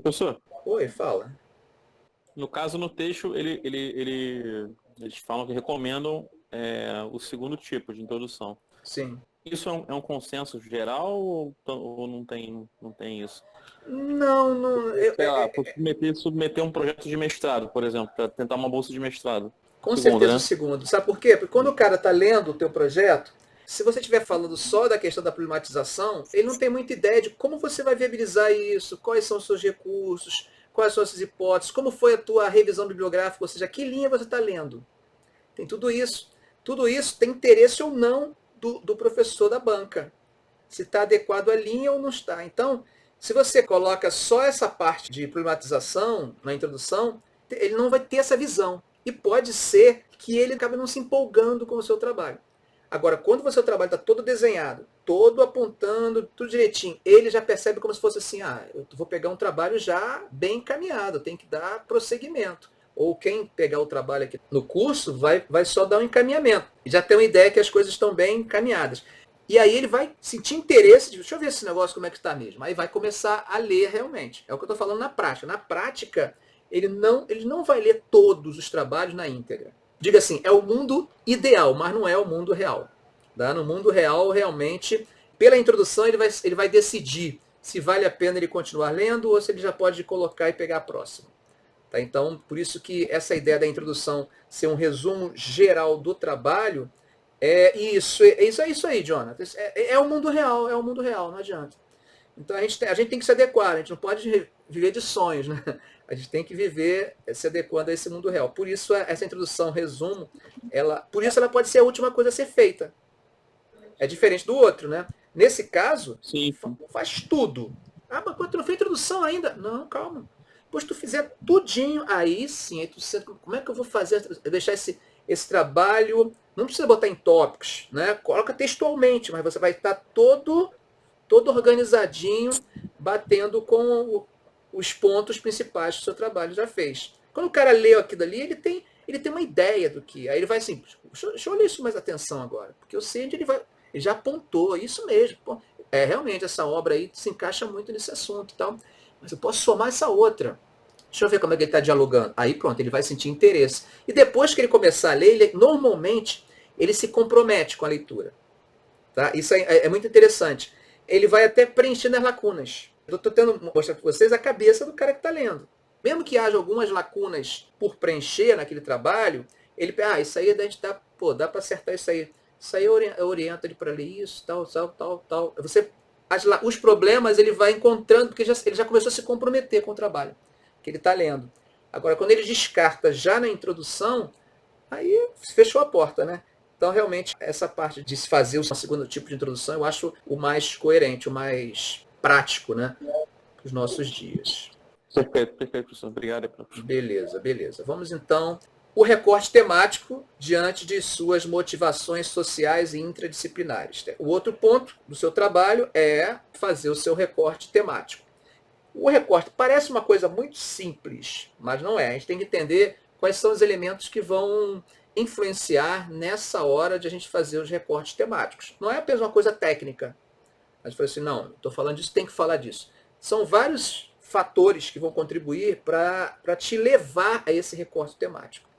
Professor, Oi, fala. no caso, no texto, eles falam que recomendam o segundo tipo de introdução. Sim. Isso é um consenso geral ou não tem isso? Não, não. Sei lá, por submeter um projeto de mestrado, por exemplo, para tentar uma bolsa de mestrado. Com Segundo, certeza o né? segundo. Sabe por quê? Porque quando o cara está lendo o teu projeto, se você estiver falando só da questão da problematização, ele não tem muita ideia de como você vai viabilizar isso, quais são os seus recursos, quais são as suas hipóteses, como foi a tua revisão bibliográfica, ou seja, que linha você está lendo. Tem tudo isso. Tudo isso tem interesse ou não do professor da banca. Se está adequado à linha ou não está. Então, se você coloca só essa parte de problematização na introdução, ele não vai ter essa visão. E pode ser que ele acabe não se empolgando com o seu trabalho. Agora, quando o seu trabalho está todo desenhado, todo apontando, tudo direitinho, ele já percebe como se fosse assim, eu vou pegar um trabalho já bem encaminhado, tem que dar prosseguimento. Ou quem pegar o trabalho aqui no curso vai só dar um encaminhamento. Já tem uma ideia que as coisas estão bem encaminhadas. E aí ele vai sentir interesse de, deixa eu ver esse negócio como é que está mesmo. Aí vai começar a ler realmente. É o que eu estou falando na prática. Na prática, ele não vai ler todos os trabalhos na íntegra. Diga assim, é o mundo ideal, mas não é o mundo real. Tá? No mundo real, realmente, pela introdução, ele vai decidir se vale a pena ele continuar lendo ou se ele já pode colocar e pegar a próxima. Tá? Então, por isso que essa ideia da introdução ser um resumo geral do trabalho é isso aí, Jonathan. É o mundo real, é o mundo real, não adianta. Então a gente tem que se adequar, a gente não pode viver de sonhos, né? A gente tem que viver se adequando a esse mundo real. Por isso essa introdução, resumo, por isso ela pode ser a última coisa a ser feita. É diferente do outro, né? Nesse caso, Sim, sim. faz tudo. Mas tu não fez introdução ainda? Não, calma. Depois tu fizer tudinho, aí sim, aí tu senta, como é que eu vou fazer, deixar esse trabalho, não precisa botar em tópicos, né? Coloca textualmente, mas você vai estar todo organizadinho, batendo com os pontos principais que o seu trabalho já fez. Quando o cara lê aquilo ali, ele tem uma ideia do que. Aí ele vai assim, deixa eu ler isso mais atenção agora, porque eu sei onde ele vai. Ele já apontou, isso mesmo. Pô, realmente, essa obra aí se encaixa muito nesse assunto e tal. Mas eu posso somar essa outra. Deixa eu ver como é que ele está dialogando. Aí pronto, ele vai sentir interesse. E depois que ele começar a ler, normalmente ele se compromete com a leitura. Tá? Isso é muito interessante. Ele vai até preenchendo as lacunas. Eu estou tentando mostrar para vocês a cabeça do cara que está lendo. Mesmo que haja algumas lacunas por preencher naquele trabalho, ele isso aí a gente dá para acertar isso aí. Isso aí eu oriento ele para ler isso, tal. Os problemas ele vai encontrando, porque ele já começou a se comprometer com o trabalho que ele está lendo. Agora, quando ele descarta já na introdução, aí fechou a porta, né? Então, realmente, essa parte de se fazer o segundo tipo de introdução, eu acho o mais coerente, o mais prático, né? Para os nossos dias. Perfeito, perfeito, professor. Obrigado, professor. Beleza, beleza. Vamos então. O recorte temático diante de suas motivações sociais e interdisciplinares. O outro ponto do seu trabalho é fazer o seu recorte temático. O recorte parece uma coisa muito simples, mas não é. A gente tem que entender quais são os elementos que vão influenciar nessa hora de a gente fazer os recortes temáticos. Não é apenas uma coisa técnica. A gente fala assim, não, estou falando disso, tem que falar disso. São vários fatores que vão contribuir para te levar a esse recorte temático.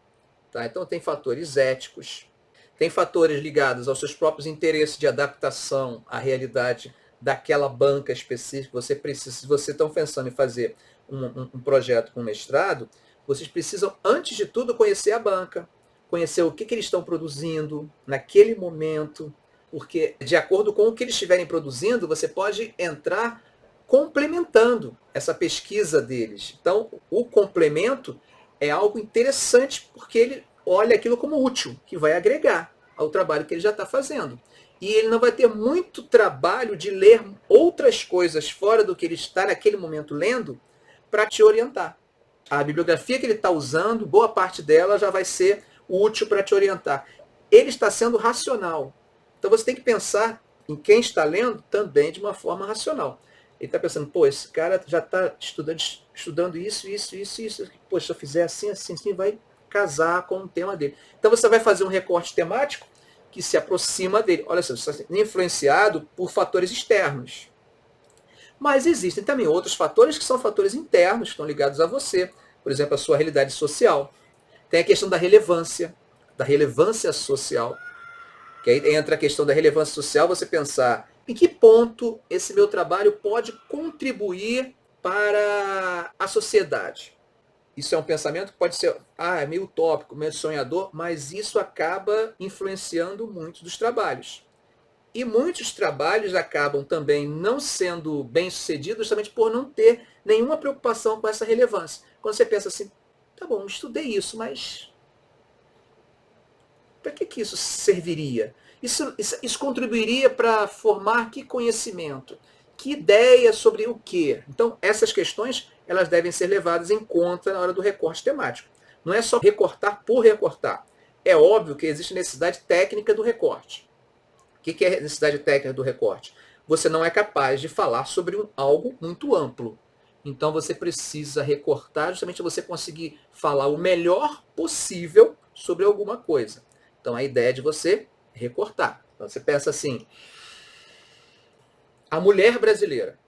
Tá? Então tem fatores éticos, tem fatores ligados aos seus próprios interesses de adaptação à realidade daquela banca específica. Você precisa, se vocês estão pensando em fazer um projeto com mestrado, vocês precisam, antes de tudo, conhecer a banca, conhecer o que eles estão produzindo naquele momento, porque de acordo com o que eles estiverem produzindo, você pode entrar complementando essa pesquisa deles. Então, o complemento é algo interessante porque ele olha aquilo como útil, que vai agregar ao trabalho que ele já está fazendo. E ele não vai ter muito trabalho de ler outras coisas fora do que ele está naquele momento lendo para te orientar. A bibliografia que ele está usando, boa parte dela já vai ser útil para te orientar. Ele está sendo racional. Então você tem que pensar em quem está lendo também de uma forma racional. Ele está pensando, esse cara já está estudando isso. Se eu fizer assim, vai casar com o tema dele. Então você vai fazer um recorte temático que se aproxima dele. Olha só, você está sendo influenciado por fatores externos. Mas existem também outros fatores que são fatores internos, que estão ligados a você. Por exemplo, a sua realidade social. Tem a questão da relevância social. Que aí entra a questão da relevância social, você pensar em que ponto esse meu trabalho pode contribuir para a sociedade. Isso é um pensamento que pode ser é meio utópico, meio sonhador, mas isso acaba influenciando muitos dos trabalhos. E muitos trabalhos acabam também não sendo bem-sucedidos justamente por não ter nenhuma preocupação com essa relevância. Quando você pensa assim, tá bom, estudei isso, mas para que isso serviria? Isso contribuiria para formar que conhecimento? Que ideia sobre o quê? Então, essas questões elas devem ser levadas em conta na hora do recorte temático. Não é só recortar por recortar. É óbvio que existe necessidade técnica do recorte. O que é a necessidade técnica do recorte? Você não é capaz de falar sobre algo muito amplo. Então você precisa recortar justamente para você conseguir falar o melhor possível sobre alguma coisa. Então a ideia é de você recortar. Então você pensa assim, a mulher brasileira.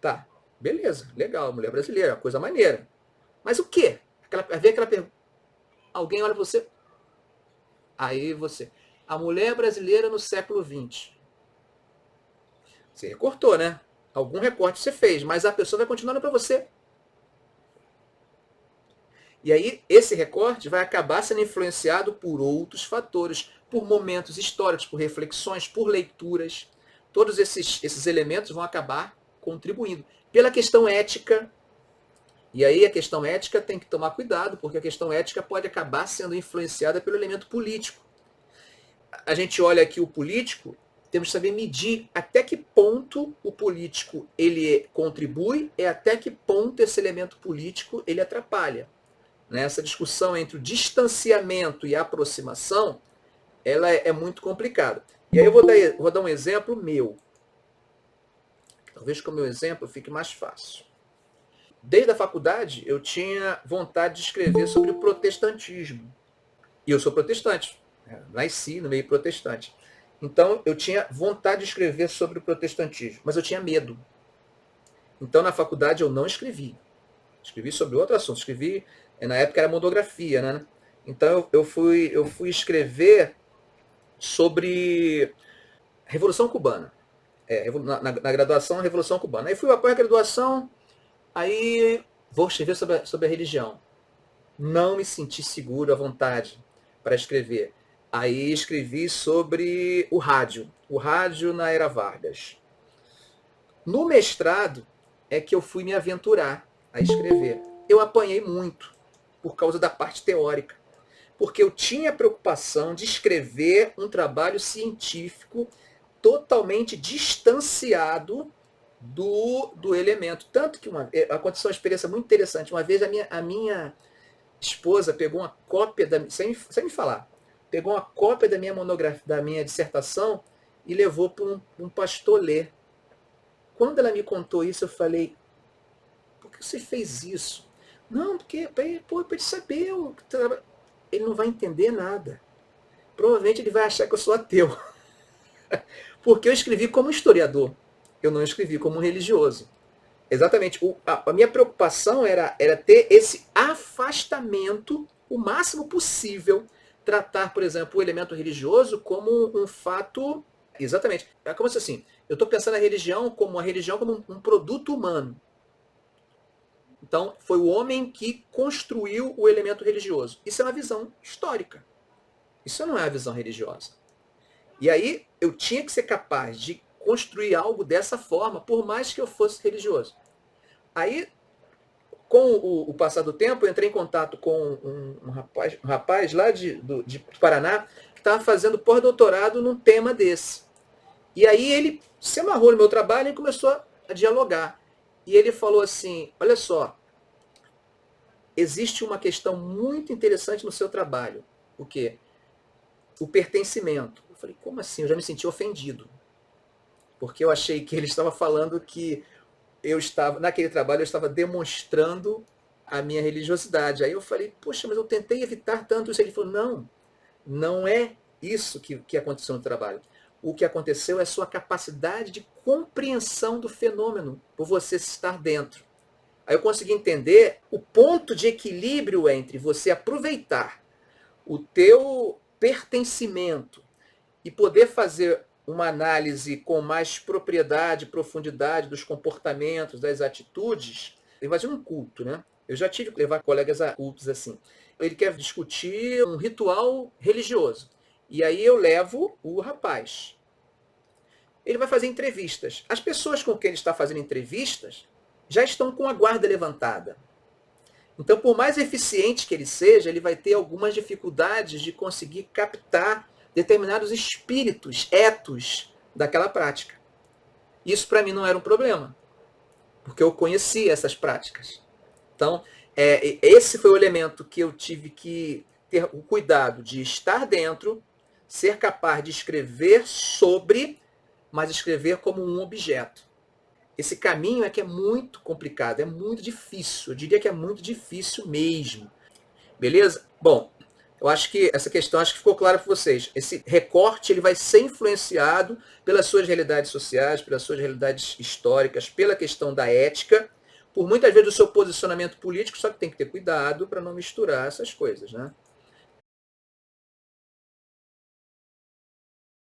Tá, beleza, legal, a mulher brasileira, coisa maneira. Mas o quê? Vem aquela pergunta. Alguém olha para você, aí você, a mulher brasileira no século XX. Você recortou, né? Algum recorte você fez, mas a pessoa vai continuando para você. E aí, esse recorte vai acabar sendo influenciado por outros fatores, por momentos históricos, por reflexões, por leituras. Todos esses elementos vão acabar contribuindo. Pela questão ética, e aí a questão ética tem que tomar cuidado, porque a questão ética pode acabar sendo influenciada pelo elemento político. A gente olha aqui o político, temos que saber medir até que ponto o político ele contribui e até que ponto esse elemento político ele atrapalha. Essa discussão entre o distanciamento e a aproximação, ela é muito complicada. E aí eu vou dar um exemplo meu. Talvez com o meu exemplo fique mais fácil. Desde a faculdade, eu tinha vontade de escrever sobre o protestantismo. E eu sou protestante. Nasci no meio protestante. Então, eu tinha vontade de escrever sobre o protestantismo, mas eu tinha medo. Então, na faculdade, eu não escrevi. Escrevi sobre outro assunto. Escrevi, na época era monografia, né? Então, eu fui escrever sobre Revolução Cubana. Na graduação, a Revolução Cubana. Aí fui após a graduação, aí vou escrever sobre a religião. Não me senti seguro à vontade para escrever. Aí escrevi sobre o rádio na Era Vargas. No mestrado é que eu fui me aventurar a escrever. Eu apanhei muito por causa da parte teórica, porque eu tinha preocupação de escrever um trabalho científico totalmente distanciado do elemento. Tanto que aconteceu uma experiência muito interessante. Uma vez a minha esposa pegou uma cópia, sem me falar, pegou uma cópia da minha monografia, da minha dissertação e levou para um pastor ler. Quando ela me contou isso, eu falei, por que você fez isso? Não, porque para ele saber, ele não vai entender nada. Provavelmente ele vai achar que eu sou ateu. Porque eu escrevi como historiador, eu não escrevi como religioso. Exatamente. A minha preocupação era ter esse afastamento o máximo possível, tratar, por exemplo, o elemento religioso como um fato. Exatamente. É como se assim, eu estou pensando a religião como um produto humano. Então, foi o homem que construiu o elemento religioso. Isso é uma visão histórica. Isso não é uma visão religiosa. E aí, eu tinha que ser capaz de construir algo dessa forma, por mais que eu fosse religioso. Aí, com o passar do tempo, eu entrei em contato com um rapaz lá de Paraná, que estava fazendo pós-doutorado num tema desse. E aí ele se amarrou no meu trabalho e começou a dialogar. E ele falou assim, olha só, existe uma questão muito interessante no seu trabalho. O quê? O pertencimento. Eu falei, como assim? Eu já me senti ofendido. Porque eu achei que ele estava falando que naquele trabalho eu estava demonstrando a minha religiosidade. Aí eu falei, poxa, mas eu tentei evitar tanto isso. Ele falou, não é isso que aconteceu no trabalho. o que aconteceu é a sua capacidade de compreensão do fenômeno, por você estar dentro. Aí eu consegui entender o ponto de equilíbrio entre você aproveitar o teu pertencimento e poder fazer uma análise com mais propriedade, profundidade dos comportamentos, das atitudes. Ele vai fazer um culto, né? Eu já tive que levar colegas a cultos assim. Ele quer discutir um ritual religioso. E aí eu levo o rapaz. Ele vai fazer entrevistas. As pessoas com quem ele está fazendo entrevistas já estão com a guarda levantada. Então, por mais eficiente que ele seja, ele vai ter algumas dificuldades de conseguir captar determinados espíritos, etos daquela prática. Isso para mim não era um problema, porque eu conhecia essas práticas. Então, esse foi o elemento que eu tive que ter o cuidado de estar dentro, ser capaz de escrever sobre, mas escrever como um objeto. Esse caminho é que é muito complicado, é muito difícil. Eu diria que é muito difícil mesmo. Beleza? Bom, eu acho que essa questão acho que ficou clara para vocês. Esse recorte ele vai ser influenciado pelas suas realidades sociais, pelas suas realidades históricas, pela questão da ética, por muitas vezes o seu posicionamento político, só que tem que ter cuidado para não misturar essas coisas, né?